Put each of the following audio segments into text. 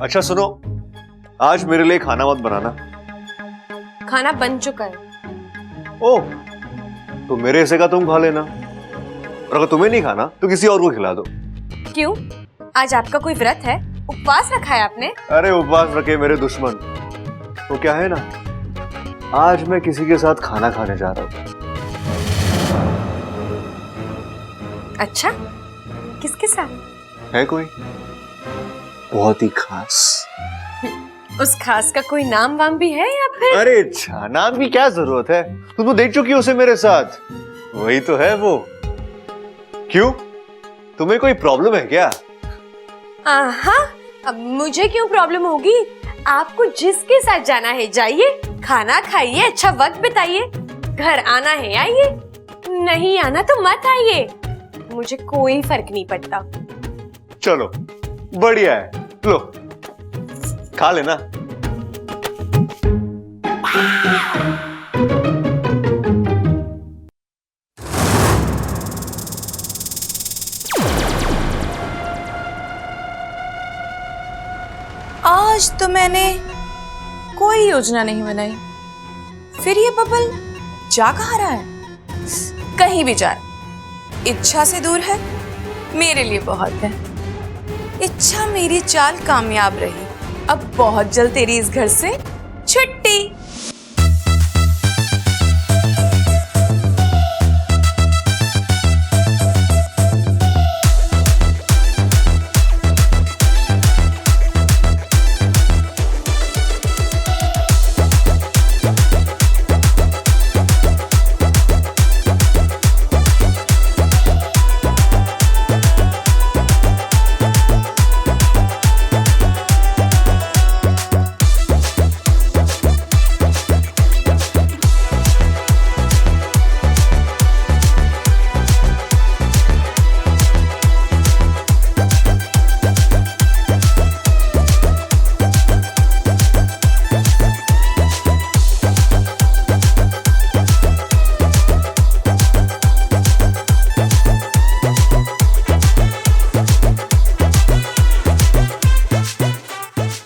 अच्छा सुनो, आज मेरे लिए खाना मत बनाना। खाना बन चुका है। ओह, तो मेरे हिस्से का तुम खा लेना, और अगर तुम्हें नहीं खाना तो किसी और को खिला दो। क्यों? आज आपका कोई व्रत है? उपवास रखा है आपने? अरे उपवास रखे मेरे दुश्मन, तो क्या है ना, आज मैं किसी के साथ खाना खाने जा रहा हूँ। अच्छा, किसके साथ? है कोई बहुत ही खास? उस खास का कोई नाम वाम भी है या फिर? अरे अच्छा, नाम की क्या जरूरत है, तुम तो देख चुकी हो उसे मेरे साथ, वही तो है वो। क्यों, तुम्हें कोई प्रॉब्लम है क्या? हाँ, अब मुझे क्यों प्रॉब्लम होगी? आपको जिसके साथ जाना है जाइए, खाना खाइए, अच्छा वक्त बिताइए। घर आना है आइए, नहीं आना तो मत आइए, मुझे कोई फर्क नहीं पड़ता। चलो बढ़िया है, लो खा लेना। आज तो मैंने कोई योजना नहीं बनाई, फिर ये बबल जा कहाँ रहा है? कहीं भी जाए, इच्छा से दूर है, मेरे लिए बहुत है। इच्छा मेरी चाल कामयाब रही, अब बहुत जल्द तेरी इस घर से छुट्टी।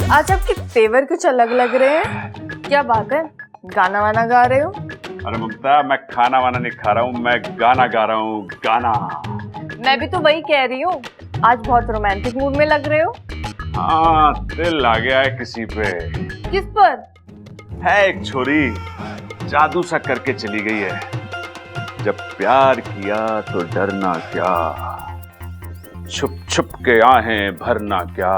आज आपके तेवर कुछ अलग लग रहे हैं, क्या बात है? गाना वाना गा रहे हो? अरे ममता, मैं खाना वाना नहीं खा रहा हूँ, मैं गाना गा रहा हूँ, गाना। मैं भी तो वही कह रही हूँ, आज बहुत रोमांटिक मूड में लग रहे हो। हाँ, दिल आ गया है किसी पे। किस पर? है एक छोरी, जादू सा करके चली गई है। जब प्यार किया तो डरना क्या, छुप छुप के आहें भरना क्या।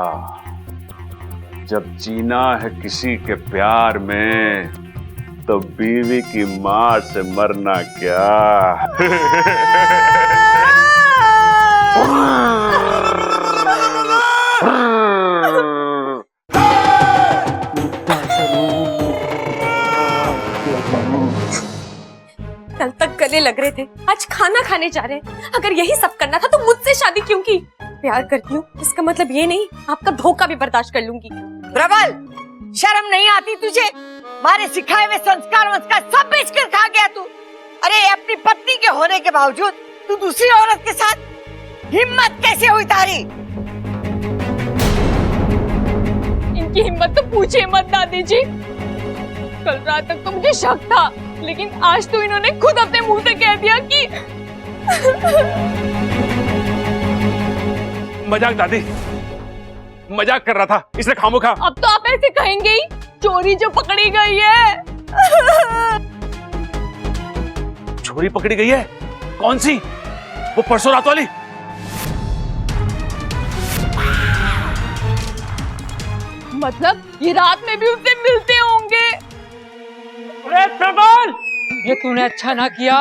जब जीना है किसी के प्यार में, तो बीवी की मार से मरना क्या। कल तक गले लग रहे थे, आज खाना खाने जा रहे हैं। अगर यही सब करना था तो मुझसे शादी क्यों की? प्यार करती हूँ इसका मतलब ये नहीं आपका धोखा भी बर्दाश्त कर लूंगी। प्रबल, शर्म नहीं आती तुझे? मारे सिखाए हुए संस्कार सब बेच कर खा गया तू। अरे अपनी पत्नी के होने के बावजूद तू दूसरी औरत के साथ, हिम्मत कैसे हुई तारी? इनकी हिम्मत तो पूछे मत दादी जी। कल रात तक तो मुझे शक था, लेकिन आज तो इन्होंने खुद अपने मुंह से कह दिया कि मजाक दादी, मजाक कर रहा था, इसने खामोखा। अब तो आप ऐसे कहेंगे ही, चोरी जो पकड़ी गई है। छोरी पकड़ी गई है? कौन सी? वो परसों रात वाली? मतलब ये रात में भी उससे मिलते होंगे। अरे प्रबल, ये तूने अच्छा ना किया।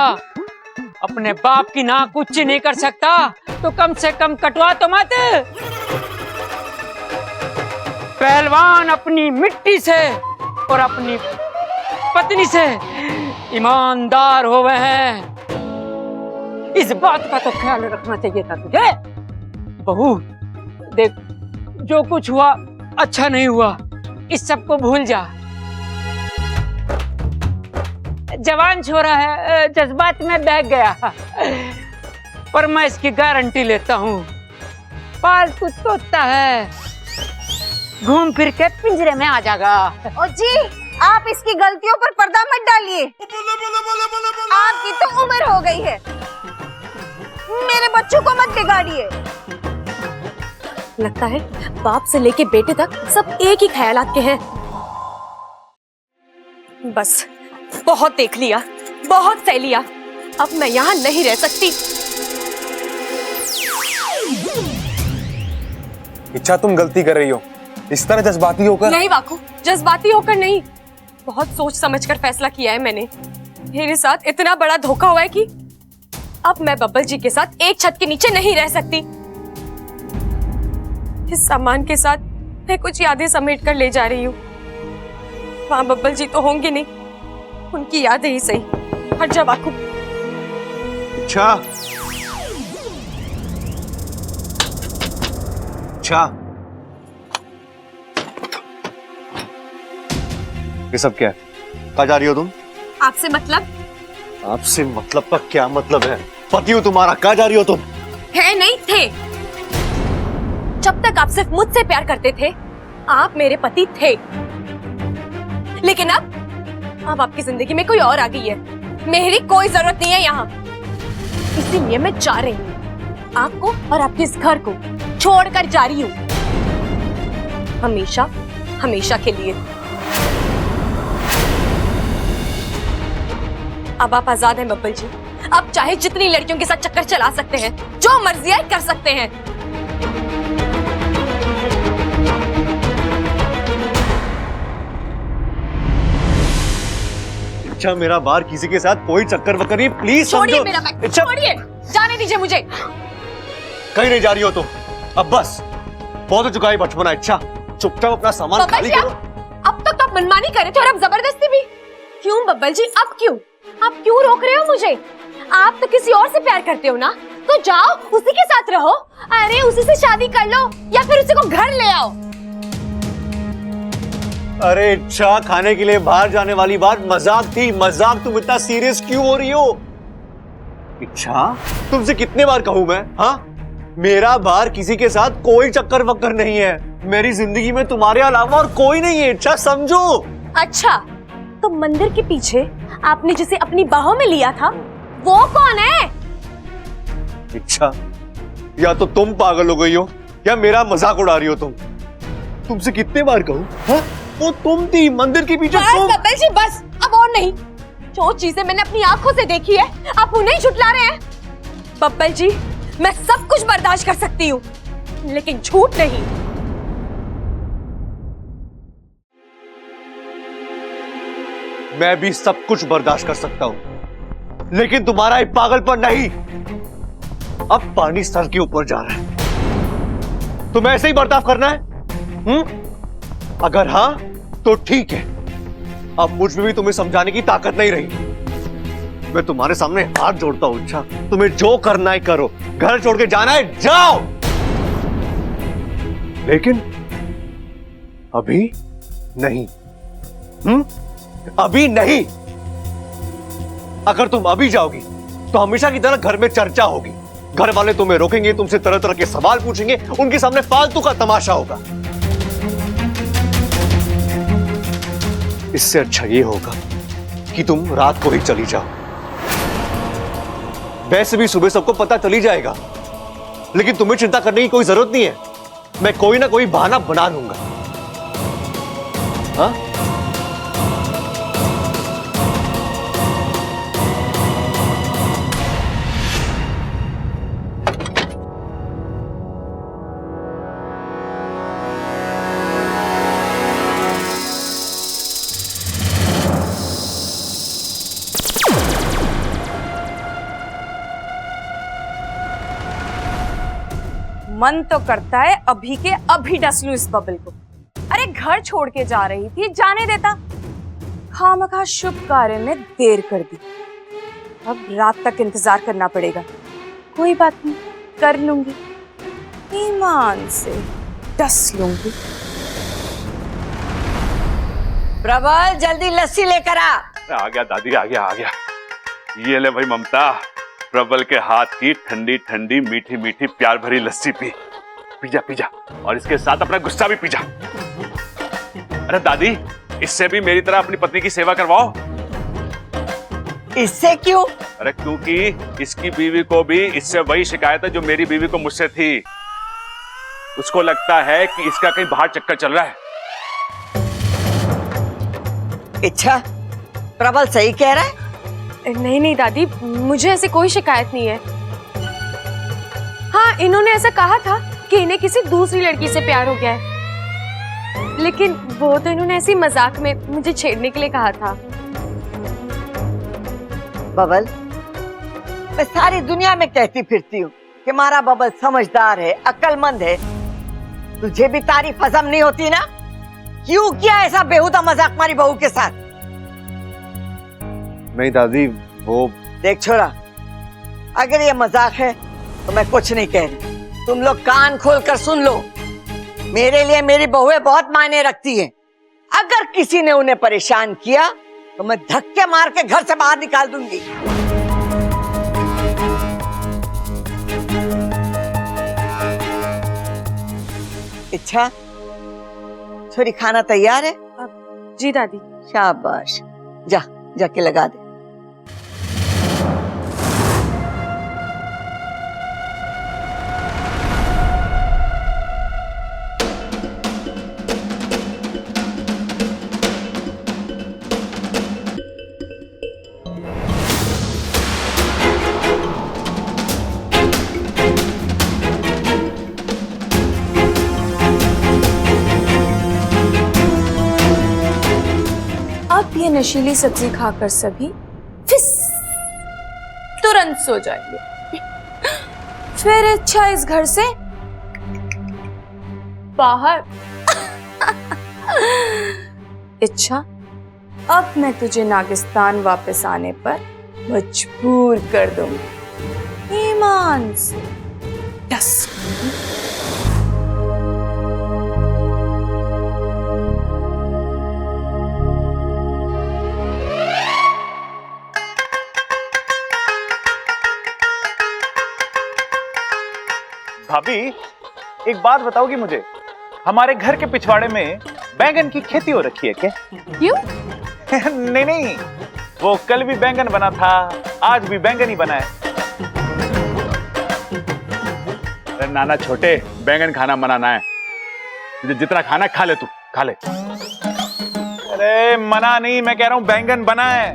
अपने बाप की नाक ऊंची नहीं कर सकता तो कम से कम कटवा तो मत। पहलवान अपनी मिट्टी से और अपनी पत्नी से ईमानदार होवे हैं, इस बात का तो ख्याल रखना चाहिए था तुझे। बहू देख, जो कुछ हुआ अच्छा नहीं हुआ, इस सब को भूल जा। जवान छोरा है, जज्बात में बह गया, पर मैं इसकी गारंटी लेता हूँ, पालतू तोता है, घूम फिर के पिंजरे में आ जाएगा। ओ जी, आप इसकी गलतियों पर पर्दा मत डालिए। आपकी तो उम्र हो गई है, मेरे बच्चों को मत बिगाड़िए। लगता है बाप से लेके बेटे तक सब एक ही ख्यालात के हैं। बस बहुत देख लिया, बहुत सह लिया, अब मैं यहाँ नहीं रह सकती। इच्छा, तुम गलती कर रही हो इस तरह जज्बाती होकर। नहीं वाकू, जज्बाती होकर नहीं, बहुत सोच समझकर फैसला किया है मैंने। मेरे साथ इतना बड़ा धोखा हुआ है कि अब मैं बब्बल जी के साथ एक छत के नीचे नहीं रह सकती। इस सामान के साथ मैं कुछ यादें समेट कर ले जा रही हूँ। वहां बब्बल जी तो होंगे नहीं, उनकी यादें ही सही। हट जा वाकू। अच्छा अच्छा, ये सब क्या है? कहाँ जा रही हो तुम? आपसे मतलब? आपसे मतलब का क्या मतलब है? पति हो तुम्हारा, कहाँ जा रही हो तुम? है नहीं थे। जब तक आप सिर्फ मुझसे प्यार करते थे, आप मेरे पति थे। लेकिन अब आपकी जिंदगी में कोई और आ गई है। मेरी कोई जरूरत नहीं है यहाँ। इसीलिए मैं जा रही हूँ, आपको और आपके इस घर को छोड़कर जा रही हूँ, हमेशा हमेशा के लिए। अब आप आजाद हैं बब्बल जी। अब चाहे जितनी लड़कियों के साथ चक्कर चला सकते हैं, जो मर्जी है कर सकते हैं। अच्छा, मेरा बाहर किसी के साथ कोई चक्कर वक्कर नहीं, प्लीज छोड़िए मेरा बैग, अच्छा, छोड़िए, जाने दीजिए मुझे। कहीं नहीं जा रही हो तुम। अब बस बहुत हो चुका है बचपना। अच्छा, चुपचाप अपना सामान बब्बल खाली जी, करो। अब तक तो आप मनमानी कर रहे थे और अब जबरदस्ती भी। क्यों बब्बल जी, अब क्यों? आप क्यों रोक रहे हो मुझे? आप तो किसी और से प्यार करते हो ना, तो जाओ उसी के साथ रहो। अरे उसी से शादी कर लो या फिर उसी को घर ले आओ। अरे अच्छा, खाने के लिए बाहर जाने वाली बात मजाक थी, मजाक। तुम इतना सीरियस क्यों हो रही हो? अच्छा, तुमसे कितने बार कहूं मैं? हाँ, मेरा बाहर किसी के साथ कोई चक्कर वक्कर नहीं है। मेरी जिंदगी में तुम्हारे अलावा और कोई नहीं है। अच्छा समझो। अच्छा, तो मंदिर के पीछे आपने जिसे अपनी बाहों में लिया था, वो कौन है? अच्छा, या तो तुम पागल हो गई हो या मेरा मजाक उड़ा रही हो तुम। तुमसे कितने बार कहूं? हाँ? वो तुम थी मंदिर के पीछे। बस बब्बल जी, बस, अब और नहीं। जो चीजें मैंने अपनी आंखों से देखी है, आप उन्हें झुठला रहे हैं। बब्बल जी, मैं सब कुछ बर्दाश्त कर सकती हूँ, लेकिन झूठ नहीं। मैं भी सब कुछ बर्दाश्त कर सकता हूं, लेकिन तुम्हारा एक पागलपन नहीं। अब पानी सर के ऊपर जा रहा है, तुम्हें ऐसे ही बर्ताव करना है? अगर हां तो ठीक है। अब मुझ में भी तुम्हें समझाने की ताकत नहीं रही। मैं तुम्हारे सामने हाथ जोड़ता हूं। अच्छा, तुम्हें जो करना है करो, घर छोड़ के जाना है जाओ, लेकिन अभी नहीं। अभी नहीं। अगर तुम अभी जाओगी तो हमेशा की तरह घर में चर्चा होगी। घर वाले तुम्हें रोकेंगे, तुमसे तरह तरह के सवाल पूछेंगे, उनके सामने फालतू का तमाशा होगा। इससे अच्छा ये होगा कि तुम रात को ही चली जाओ। वैसे भी सुबह सबको पता चली जाएगा, लेकिन तुम्हें चिंता करने की कोई जरूरत नहीं है। मैं कोई ना कोई बहाना बना लूंगा। हाँ? मन तो करता है अभी के अभी डस लूं इस बबल को। अरे घर छोड़ के जा रही थी, जाने देता। खामखा शुभ कार्य में देर कर दी। अब रात तक इंतजार करना पड़ेगा। कोई बात नहीं, कर लूंगी, ईमान से डस लूंगी। प्रबल, जल्दी लस्सी लेकर आ। आ गया दादी, आ गया आ गया। ये ले भाई ममता, प्रबल के हाथ की ठंडी ठंडी मीठी मीठी प्यार भरी लस्सी पी। पी जा, और इसके साथ अपना गुस्सा भी पी जा। अरे दादी, इससे भी मेरी तरह अपनी पत्नी की सेवा करवाओ। इससे क्यों? अरे क्योंकि इसकी बीवी को भी इससे वही शिकायत है जो मेरी बीवी को मुझसे थी। उसको लगता है कि इसका कहीं बाहर चक्कर चल रहा है। अच्छा, प्रबल सही कह रहा है। नहीं नहीं दादी, मुझे ऐसी कोई शिकायत नहीं है। हाँ, इन्होंने ऐसा कहा था कि इन्हें किसी दूसरी लड़की से प्यार हो गया है, लेकिन वो तो इन्होंने ऐसी मजाक में मुझे छेड़ने के लिए कहा था। बबल, मैं सारी दुनिया में कहती फिरती हूँ कि हमारा बबल समझदार है, अक्लमंद है। तुझे भी तारीफ हजम नहीं होती ना? क्यों किया ऐसा बेहुदा मजाक हमारी बहू के साथ? नहीं दादी, वो देख छोरा, अगर ये मजाक है तो मैं कुछ नहीं कह रही। तुम लोग कान खोल कर सुन लो। मेरे लिए मेरी बहुएं बहुत मायने रखती हैं। अगर किसी ने उन्हें परेशान किया तो मैं धक्के मार के घर से बाहर निकाल दूंगी। अच्छा छोरी, खाना तैयार है? जी दादी। शाबाश, जा जाके लगा दे। अब ये नशीली सब्जी खाकर सभी फिस तुरंत सो जाएंगे। फिर अच्छा इस घर से बाहर। इच्छा, अब मैं तुझे नागिस्तान वापस आने पर मजबूर कर दूंगी, ईमान से। यस। भाभी, एक बात बताओगी मुझे, हमारे घर के पिछवाड़े में बैंगन की खेती हो रखी है क्या? क्यों? नहीं नहीं, वो कल भी बैंगन बना था, आज भी बैंगन ही बना है। अरे नाना छोटे, बैंगन खाना मनाना है। तुझे जितना खाना खा ले, तू खा ले। अरे मना नहीं, मैं कह रहा हूं बैंगन बना है।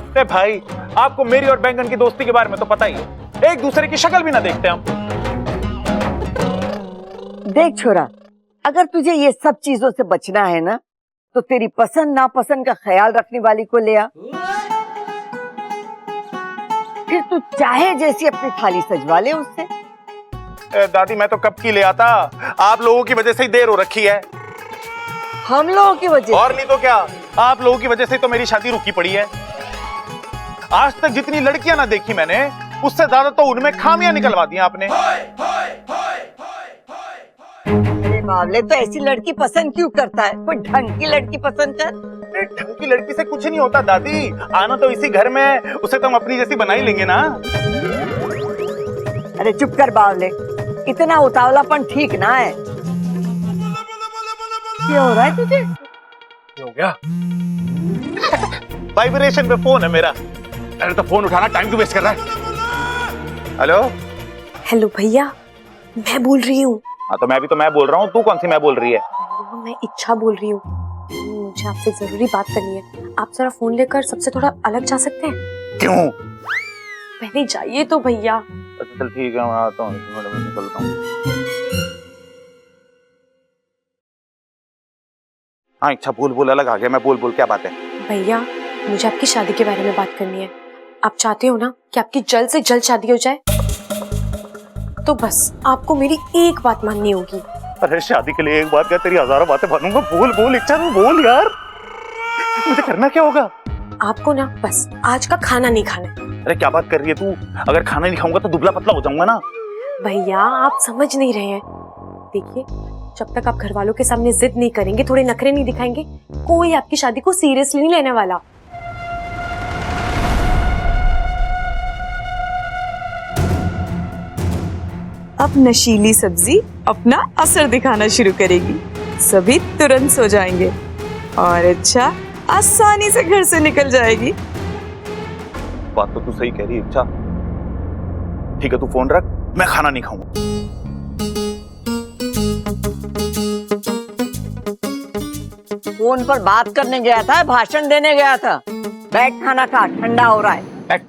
अरे भाई, आपको मेरी और बैंगन की दोस्ती के बारे में तो पता ही है, एक दूसरे की शक्ल भी ना देखते हम। देख छोरा, अगर तुझे ये सब चीजों से बचना है ना, तो तेरी पसंद नापसंद का ख्याल रखने वाली को ले आ। फिर तू चाहे जैसी अपनी थाली सजवा ले उससे। दादी, मैं तो कब की ले आता, आप लोगों की वजह से ही देर हो रखी है। हम लोगों की वजह? और नहीं तो क्या, आप लोगों की वजह से तो मेरी शादी रुकी पड़ी है। आज तक जितनी लड़कियां ना देखी मैंने, उससे ज्यादा तो उनमें खामियां निकलवा दी आपने। अरे बावले, तो ऐसी लड़की पसंद क्यों करता है? कोई ढंग की लड़की पसंद कर। ढंग की लड़की से कुछ नहीं होता दादी, आना तो इसी घर में, उसे तो हम अपनी जैसी बना ही लेंगे ना। अरे चुप कर बावले, इतना उतावलापन ठीक ना है। क्या हो रहा है तुझे? हो गया? वाइब्रेशन पे फोन है मेरा। अरे तो फोन उठाना, टाइम क्यों वेस्ट कर रहा है? हेलो। हेलो भैया, मैं बोल रही हूँ। हाँ तो मैं बोल रहा हूँ, तू कौन सी मैं बोल रही है? मैं इच्छा बोल रही हूँ। मुझे आपसे जरूरी बात करनी है। आप जरा फोन लेकर सबसे थोड़ा अलग जा सकते हैं? क्यों? पहले जाइए तो भैया। अच्छा चल ठीक है, मैं आता हूँ, निकलता हूँ। हाँ इच्छा, बोल अलग आ गया मैं, बोल क्या बात है? भैया, मुझे आपकी शादी के बारे में बात करनी है। आप चाहते हो ना कि आपकी जल्द से जल्द शादी हो जाए? तो बस आपको मेरी एक बात माननी होगी। अरे शादी के लिए एक बात क्या, तेरी हजारों बातें मानूंगा। बोल इच्छा, तू बोल यार, मुझे करना क्या होगा? आपको ना बस आज का खाना नहीं खाना है। अरे क्या बात कर रही है तू? अगर खाना नहीं खाऊंगा तो दुबला पतला हो जाऊंगा ना। भैया आप समझ नहीं रहे हैं। देखिए, जब तक आप घर वालों के सामने जिद नहीं करेंगे, थोड़े नखरे नहीं दिखाएंगे, कोई आपकी शादी को सीरियसली नहीं लेने वाला। अब नशीली सब्जी अपना असर दिखाना शुरू करेगी। सभी तुरंत सो जाएंगे और इच्छा आसानी से घर से निकल जाएगी। बात तो तू सही कह रही है इच्छा। ठीक है, तू फोन रख, मैं खाना नहीं खाऊंगा। फोन पर बात करने गया था, भाषण देने गया था? बैठ, खाना खा, ठंडा हो रहा है। बैठ।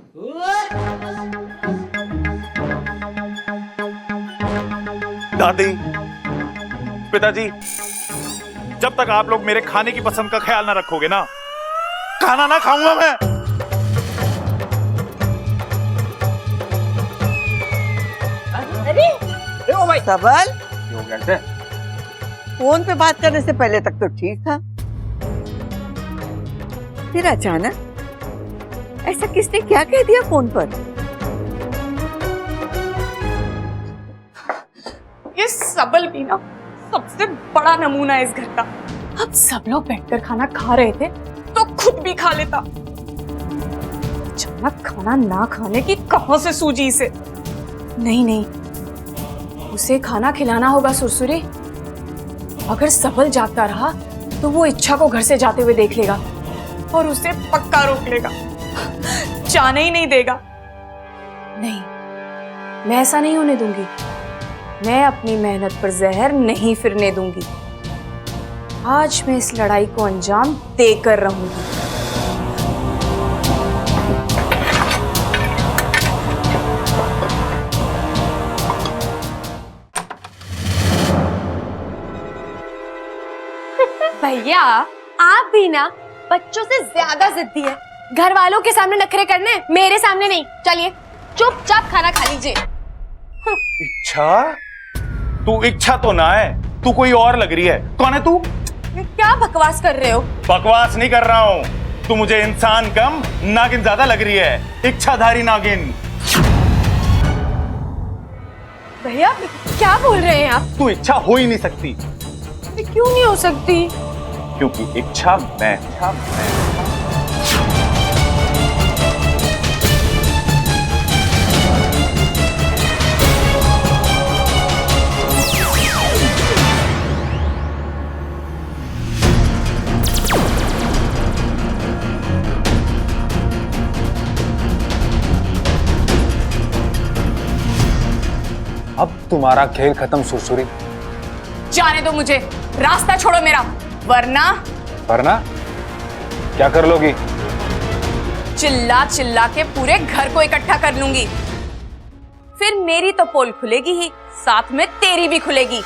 दादी, पिताजी, जब तक आप लोग मेरे खाने की पसंद का ख्याल ना रखोगे ना, खाना ना खाऊंगा मैं। अरे ओ भाई सबल, क्यों कहते? फोन पे बात करने से पहले तक तो ठीक था, फिर अचानक ऐसा किसने क्या कह दिया फोन पर? ये सबल भी ना सबसे बड़ा नमूना है इस घर का। अब सब लोग बैठकर खाना खा रहे थे तो खुद भी खा लेता। अचानक खाना ना खाने की कहां से सूझी इसे? नहीं, उसे खाना खिलाना होगा सुरसुरी। अगर सबल जागता रहा तो वो इच्छा को घर से जाते हुए देख लेगा और उसे पक्का रोक लेगा, जाने ही नहीं देगा। नहीं, मैं ऐसा नहीं होने दूंगी। मैं अपनी मेहनत पर जहर नहीं फिरने दूंगी। आज मैं इस लड़ाई को अंजाम देकर रहूंगी। भैया आप भी ना बच्चों से ज्यादा जिद्दी है। घर वालों के सामने नखरे करने, मेरे सामने नहीं। चलिए चुपचाप खाना खा लीजिए। इच्छा, तू इच्छा तो ना है, तू कोई और लग रही है। कौन है तू? क्या बकवास कर रहे हो? बकवास नहीं कर रहा हूँ, तू मुझे इंसान कम नागिन ज्यादा लग रही है। इच्छाधारी नागिन। भैया क्या बोल रहे हैं आप? तू इच्छा हो ही नहीं सकती। क्यों नहीं हो सकती? क्योंकि इच्छा मैं। अब तुम्हारा खेल खत्म सुरसुरी। जाने दो मुझे, रास्ता छोड़ो मेरा, वरना क्या कर लोगी? चिल्ला चिल्ला के पूरे घर को इकट्ठा कर लूंगी। फिर मेरी तो पोल खुलेगी ही, साथ में तेरी भी खुलेगी।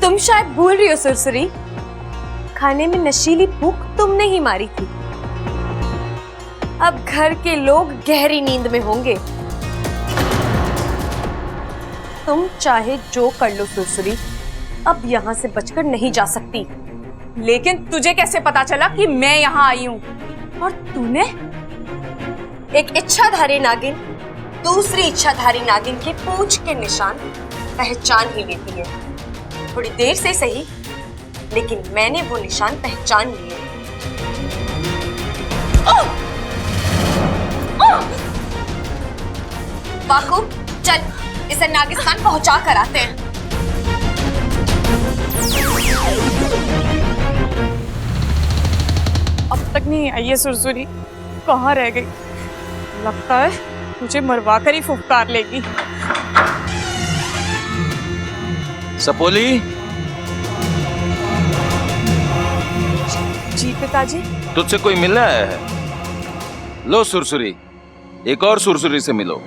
तुम शायद भूल रही हो सुरसुरी, खाने में नशीली भूख तुमने ही मारी थी। अब घर के लोग गहरी नींद में होंगे। तुम चाहे जो कर लो सुरसुरी, अब यहाँ से बचकर नहीं जा सकती। लेकिन तुझे कैसे पता चला कि मैं यहाँ आई हूँ? और तूने एक इच्छाधारी नागिन दूसरी इच्छाधारी नागिन की पूंछ के निशान पहचान ही लेती है। थोड़ी देर से सही, लेकिन मैंने वो निशान पहचान लिए। बाकू चल, इसे नागिस्तान पहुंचा कर आते हैं। अब तक नहीं आई है सुरसुरी, कहाँ रह गई? लगता है मुझे मरवा कर ही फुफकार लेगी। सपोली, जी पिताजी। तुझसे कोई मिलने आया है? लो सुरसुरी, एक और सुरसुरी से मिलो।